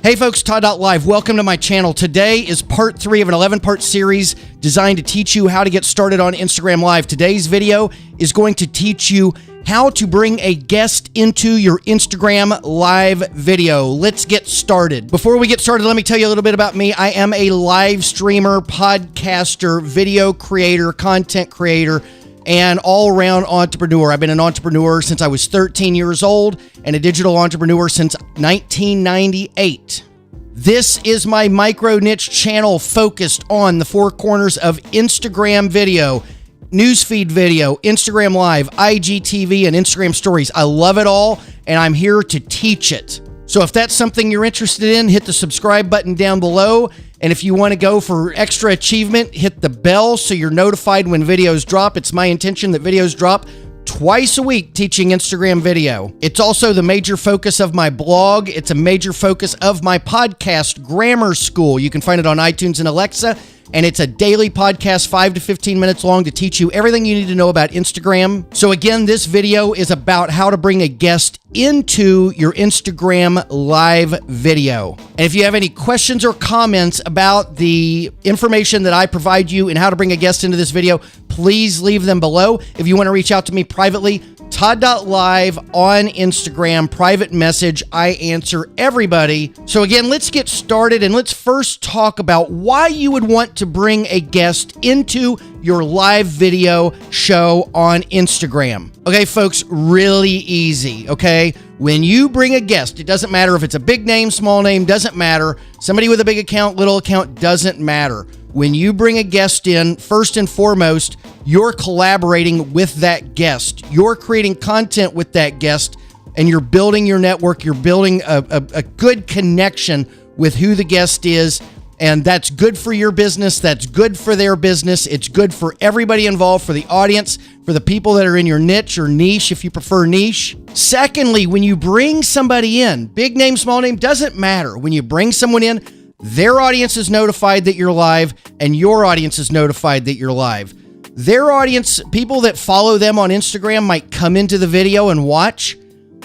Hey folks, Todd.LIVE. Welcome to my channel. Today is part 3 of an 11-part series designed to teach you how to get started on Instagram Live. Today's video is going to teach you how to bring a guest into your Instagram Live video. Let's get started. Before we get started, let me tell you a little bit about me. I am a live streamer, podcaster, video creator, content creator, and all-around entrepreneur. I've been an entrepreneur since I was 13 years old and a digital entrepreneur since 1998. This is my micro niche channel focused on the four corners of Instagram video, newsfeed video, Instagram Live, IGTV, and Instagram Stories. I love it all, and I'm here to teach it. So if that's something you're interested in, hit the subscribe button down below. And if you want to go for extra achievement, hit the bell so you're notified when videos drop. It's my intention that videos drop twice a week teaching Instagram video. It's also the major focus of my blog. It's a major focus of my podcast, Grammar School. You can find it on iTunes and Alexa. And it's a daily podcast, 5 to 15 minutes long, to teach you everything you need to know about Instagram. So again, this video is about how to bring a guest into your Instagram Live video. And if you have any questions or comments about the information that I provide you and how to bring a guest into this video, please leave them below. If you want to reach out to me privately, Todd.LIVE on Instagram, private message. I answer everybody. So again, let's get started and let's first talk about why you would want to bring a guest into your live video show on Instagram. Okay, folks, really easy, okay? When you bring a guest, it doesn't matter if it's a big name, small name, doesn't matter. Somebody with a big account, little account, doesn't matter. When you bring a guest in, first and foremost, you're collaborating with that guest. You're creating content with that guest, and you're building your network. You're building a good connection with who the guest is, and that's good for your business. That's good for their business. It's good for everybody involved, for the audience, for the people that are in your niche or niche, if you prefer niche. Secondly, when you bring somebody in, big name, small name, doesn't matter. When you bring someone in, their audience is notified that you're live, and your audience is notified that you're live. Their audience, people that follow them on Instagram, might come into the video and watch.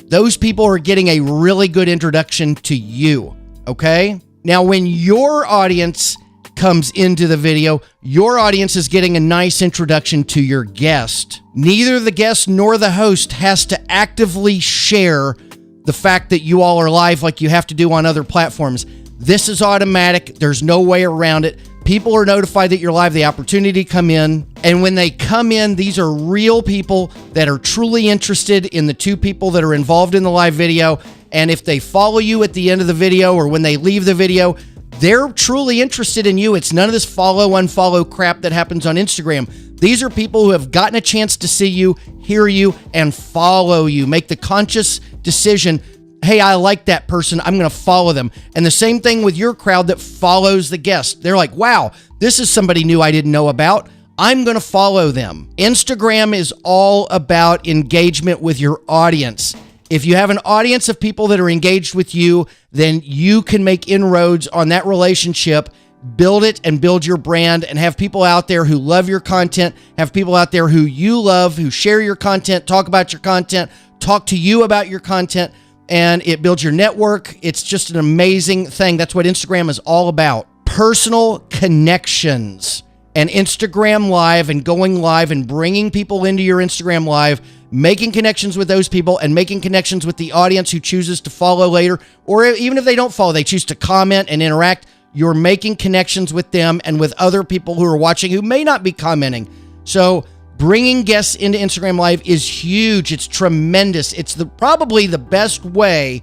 Those people are getting a really good introduction to you, okay? Now, when your audience comes into the video, your audience is getting a nice introduction to your guest. Neither the guest nor the host has to actively share the fact that you all are live like you have to do on other platforms. This is automatic. There's no way around it. People are notified that you're live, the opportunity to come in. And when they come in, these are real people that are truly interested in the two people that are involved in the live video. And if they follow you at the end of the video or when they leave the video, they're truly interested in you. It's none of this follow, unfollow crap that happens on Instagram. These are people who have gotten a chance to see you, hear you, and follow you. Make the conscious decision, hey, I like that person, I'm going to follow them. And the same thing with your crowd that follows the guest. They're like, wow, this is somebody new I didn't know about. I'm going to follow them. Instagram is all about engagement with your audience. If you have an audience of people that are engaged with you, then you can make inroads on that relationship, build it and build your brand, and have people out there who love your content, have people out there who you love, who share your content, talk about your content, talk to you about your content, and it builds your network. It's just an amazing thing. That's what Instagram is all about. Personal connections. And Instagram Live and going live and bringing people into your Instagram Live, making connections with those people and making connections with the audience who chooses to follow later, or even if they don't follow, they choose to comment and interact. You're making connections with them and with other people who are watching who may not be commenting. So bringing guests into Instagram Live is huge. It's tremendous. It's probably the best way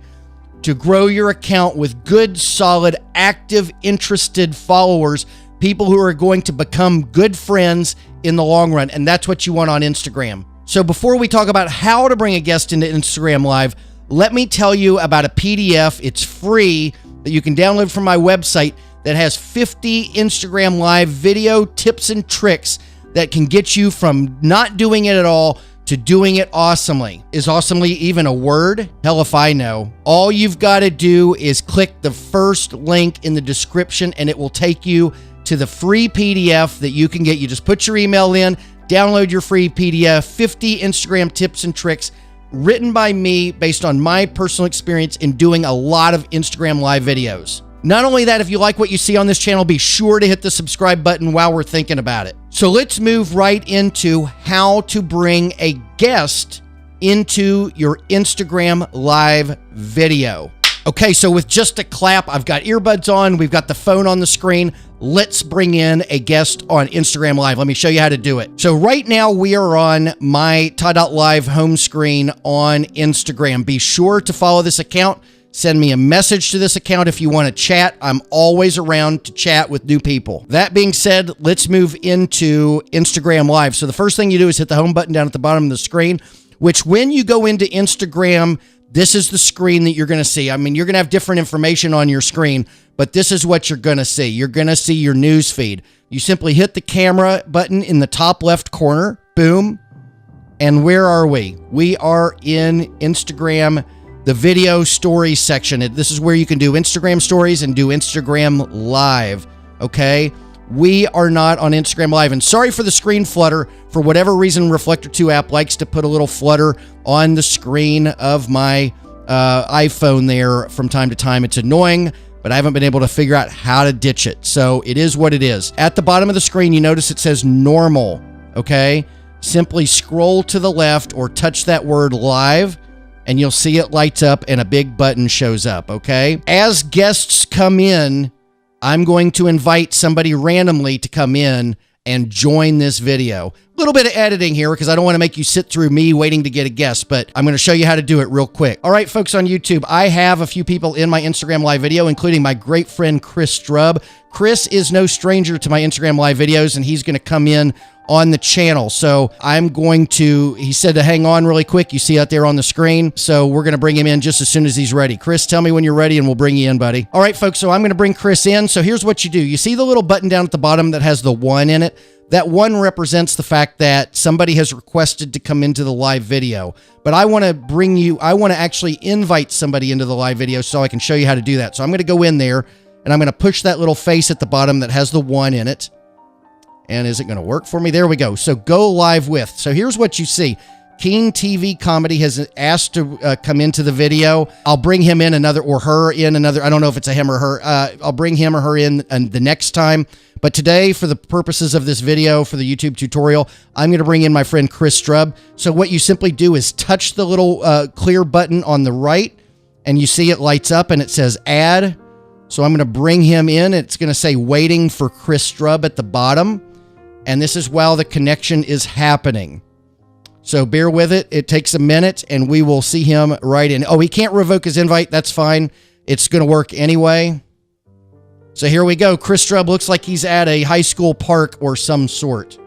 to grow your account with good, solid, active, interested followers, people who are going to become good friends in the long run. And that's what you want on Instagram. So before we talk about how to bring a guest into Instagram Live, let me tell you about a PDF. It's free that you can download from my website that has 50 Instagram Live video tips and tricks that can get you from not doing it at all to doing it awesomely. Is awesomely even a word? Hell if I know. All you've got to do is click the first link in the description and it will take you to the free PDF that you can get. You just put your email in, download your free PDF, 50 Instagram tips and tricks written by me based on my personal experience in doing a lot of Instagram live videos. Not only that, if you like what you see on this channel, be sure to hit the subscribe button while we're thinking about it. So let's move right into how to bring a guest into your Instagram live video. Okay, so with just a clap, I've got earbuds on, we've got the phone on the screen. Let's bring in a guest on Instagram Live. Let me show you how to do it. So right now we are on my Todd.LIVE home screen on Instagram. Be sure to follow this account. Send me a message to this account if you want to chat. I'm always around to chat with new people. That being said, let's move into Instagram Live. So the first thing you do is hit the home button down at the bottom of the screen, which when you go into Instagram, this is the screen that you're going to see. I mean, you're going to have different information on your screen, but this is what you're going to see. You're going to see your news feed. You simply hit the camera button in the top left corner. Boom. And where are we? We are in Instagram, the video stories section. This is where you can do Instagram stories and do Instagram Live. Okay? We are not on Instagram Live. And sorry for the screen flutter. For whatever reason, Reflector 2 app likes to put a little flutter on the screen of my iPhone there from time to time. It's annoying, but I haven't been able to figure out how to ditch it. So it is what it is. At the bottom of the screen, you notice it says normal. Okay? Simply scroll to the left or touch that word live, and you'll see it lights up and a big button shows up. Okay? As guests come in, I'm going to invite somebody randomly to come in and join this video. A little bit of editing here because I don't want to make you sit through me waiting to get a guest, but I'm going to show you how to do it real quick. All right, folks on YouTube, I have a few people in my Instagram Live video, including my great friend, Chris Strub. Chris is no stranger to my Instagram Live videos, and he's going to come in on the channel. So I'm going to, he said to hang on really quick. You see out there on the screen. So we're going to bring him in just as soon as he's ready. Chris, tell me when you're ready and we'll bring you in, buddy. All right, folks. So I'm going to bring Chris in. So here's what you do. You see the little button down at the bottom that has the 1 in it? That 1 represents the fact that somebody has requested to come into the live video. But I want to actually invite somebody into the live video so I can show you how to do that. So I'm going to go in there and I'm going to push that little face at the bottom that has the 1 in it. And is it going to work for me? There we go. So go live with. So here's what you see. Keen TV Comedy has asked to come into the video. I'll bring him in another, or her in another. I don't know if it's a him or her. I'll bring him or her in the next time. But today, for the purposes of this video, for the YouTube tutorial, I'm going to bring in my friend Chris Strub. So what you simply do is touch the little clear button on the right, and you see it lights up and it says add. So I'm going to bring him in. It's going to say waiting for Chris Strub at the bottom. And this is while the connection is happening. So bear with it. It takes a minute and we will see him right in. Oh, he can't revoke his invite. That's fine. It's going to work anyway. So here we go. Chris Strub looks like he's at a high school park or some sort.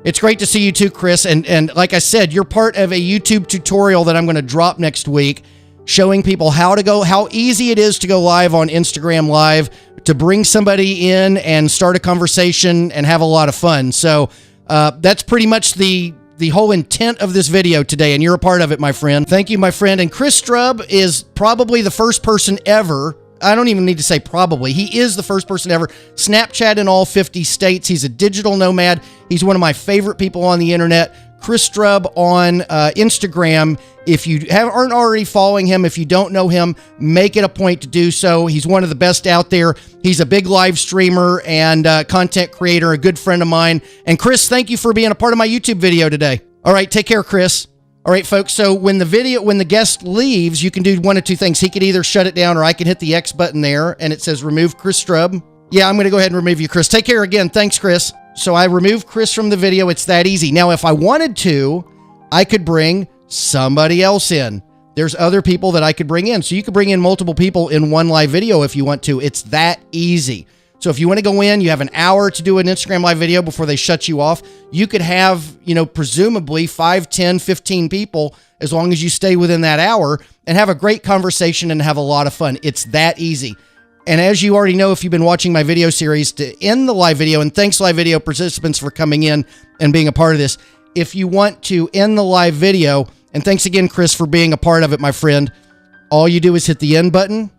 It's great to see you too, Chris. And like I said, you're part of a YouTube tutorial that I'm going to drop next week, showing people how easy it is to go live on Instagram Live, to bring somebody in and start a conversation and have a lot of fun. So that's pretty much the whole intent of this video today, and you're a part of it, my friend. Thank you, my friend. And Chris Strub is probably the first person ever. I don't even need to say probably. He is the first person ever. Snapchat in all 50 states. He's a digital nomad. He's one of my favorite people on the internet. Chris Strub on Instagram. If you aren't already following him, if you don't know him, make it a point to do so. He's one of the best out there. He's a big live streamer and content creator, a good friend of mine. And Chris, thank you for being a part of my YouTube video today. All right, take care, Chris. All right, folks, so when the guest leaves, you can do one of two things. He could either shut it down or I can hit the X button there and it says remove Chris Strub. Yeah, I'm going to go ahead and remove you, Chris. Take care again. Thanks, Chris. So I remove Chris from the video. It's that easy. Now, if I wanted to, I could bring somebody else in. There's other people that I could bring in. So you could bring in multiple people in one live video if you want to. It's that easy. So if you want to go in, you have an hour to do an Instagram live video before they shut you off. You could have, presumably 5, 10, 15 people, as long as you stay within that hour, and have a great conversation and have a lot of fun. It's that easy. And as you already know, if you've been watching my video series, to end the live video, and thanks live video participants for coming in and being a part of this. If you want to end the live video, and thanks again, Chris, for being a part of it, my friend, all you do is hit the end button,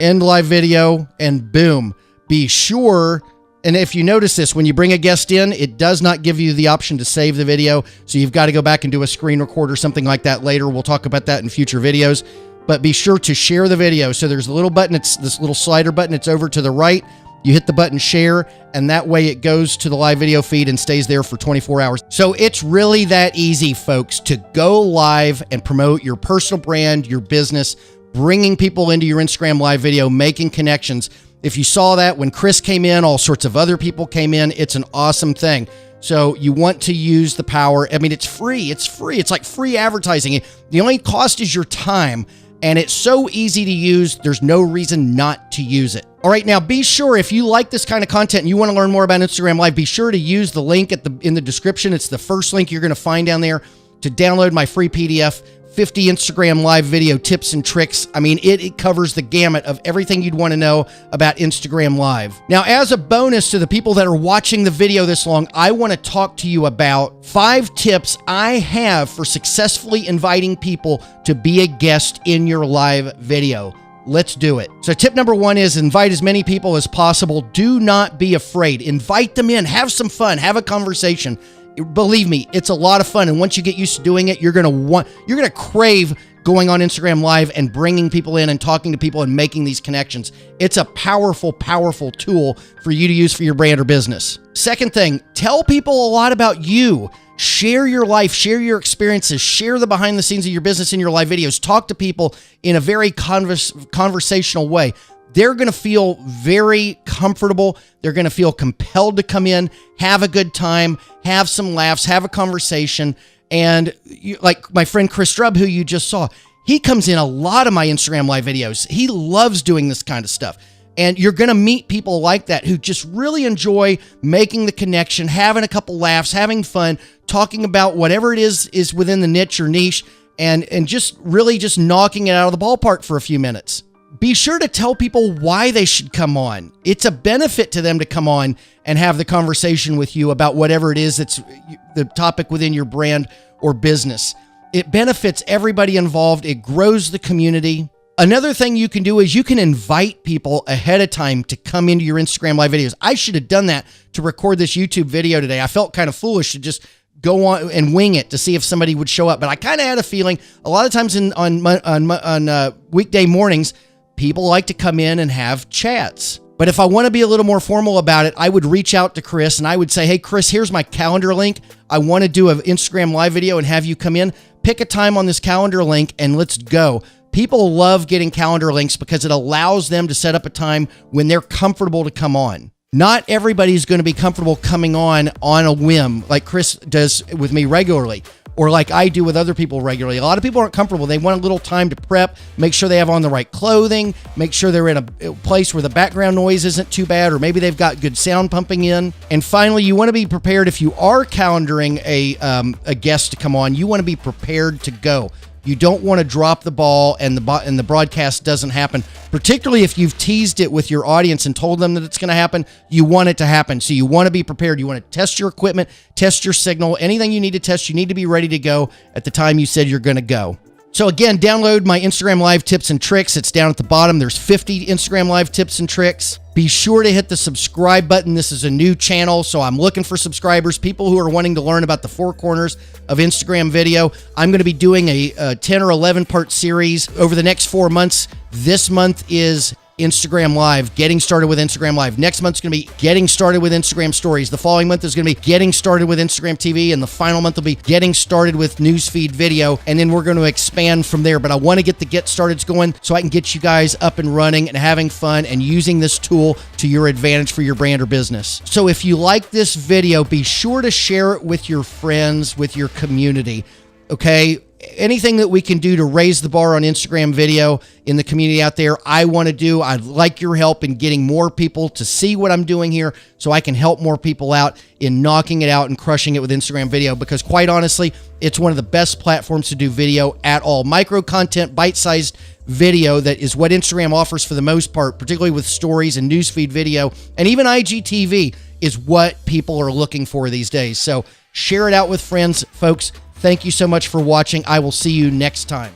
end live video, and boom. Be sure And if you notice this, when you bring a guest in, it does not give you the option to save the video. So you've got to go back and do a screen record or something like that later. We'll talk about that in future videos. But be sure to share the video. So there's a little button. It's this little slider button. It's over to the right. You hit the button share, and that way it goes to the live video feed and stays there for 24 hours. So it's really that easy, folks, to go live and promote your personal brand, your business, bringing people into your Instagram live video, making connections. If you saw that when Chris came in, all sorts of other people came in. It's an awesome thing. So you want to use the power. I mean, it's free. It's free. It's like free advertising. The only cost is your time, and it's so easy to use. There's no reason not to use it. All right, now be sure if you like this kind of content and you want to learn more about Instagram Live, be sure to use the link in the description. It's the first link you're going to find down there to download my free PDF, 50 Instagram Live video tips and tricks. I mean, it covers the gamut of everything you'd want to know about Instagram Live. Now, as a bonus to the people that are watching the video this long, I want to talk to you about 5 tips I have for successfully inviting people to be a guest in your live video. Let's do it. So tip number 1 is invite as many people as possible. Do not be afraid. Invite them in. Have some fun. Have a conversation. Believe me, it's a lot of fun. And once you get used to doing it, you're going to crave going on Instagram Live and bringing people in and talking to people and making these connections. It's a powerful, powerful tool for you to use for your brand or business. Second thing, tell people a lot about you. Share your life, share your experiences, share the behind the scenes of your business in your live videos. Talk to people in a very conversational way. They're going to feel very comfortable. They're going to feel compelled to come in, have a good time, have some laughs, have a conversation. And like my friend Chris Drubb, who you just saw, he comes in a lot of my Instagram live videos. He loves doing this kind of stuff. And you're going to meet people like that who just really enjoy making the connection, having a couple laughs, having fun, talking about whatever it is within the niche or niche, and just really just knocking it out of the ballpark for a few minutes. Be sure to tell people why they should come on. It's a benefit to them to come on and have the conversation with you about whatever it is that's the topic within your brand or business. It benefits everybody involved. It grows the community. Another thing you can do is you can invite people ahead of time to come into your Instagram live videos. I should have done that to record this YouTube video today. I felt kind of foolish to just go on and wing it to see if somebody would show up. But I kind of had a feeling a lot of times on weekday mornings, people like to come in and have chats. But if I want to be a little more formal about it, I would reach out to Chris and I would say, hey, Chris, here's my calendar link. I want to do an Instagram live video and have you come in. Pick a time on this calendar link and let's go. People love getting calendar links because it allows them to set up a time when they're comfortable to come on. Not everybody's going to be comfortable coming on a whim like Chris does with me regularly, or like I do with other people regularly. A lot of people aren't comfortable. They want a little time to prep, make sure they have on the right clothing, make sure they're in a place where the background noise isn't too bad, or maybe they've got good sound pumping in. And finally, you want to be prepared if you are calendaring a guest to come on. You want to be prepared to go. You don't want to drop the ball and the broadcast doesn't happen, particularly if you've teased it with your audience and told them that it's going to happen. You want it to happen. So you want to be prepared. You want to test your equipment, test your signal, anything you need to test. You need to be ready to go at the time you said you're going to go. So again, download my Instagram Live tips and tricks. It's down at the bottom. There's 50 Instagram Live tips and tricks. Be sure to hit the subscribe button. This is a new channel, so I'm looking for subscribers, people who are wanting to learn about the 4 corners of Instagram video. I'm going to be doing a 10 or 11 part series over the next 4 months. This month is Instagram Live, getting started with Instagram Live. Next month's going to be getting started with Instagram Stories. The following month is going to be getting started with Instagram TV, and the final month will be getting started with newsfeed video, and then we're going to expand from there. But I want to get the get starteds going so I can get you guys up and running and having fun and using this tool to your advantage for your brand or business. So if you like this video, be sure to share it with your friends, with your community, okay? Anything that we can do to raise the bar on Instagram video in the community out there, I want to do. I'd like your help in getting more people to see what I'm doing here so I can help more people out in knocking it out and crushing it with Instagram video, because quite honestly, it's one of the best platforms to do video at all. Micro content, bite-sized video, that is what Instagram offers for the most part, particularly with stories and newsfeed video, and even IGTV is what people are looking for these days. So share it out with friends, folks. Thank you so much for watching. I will see you next time.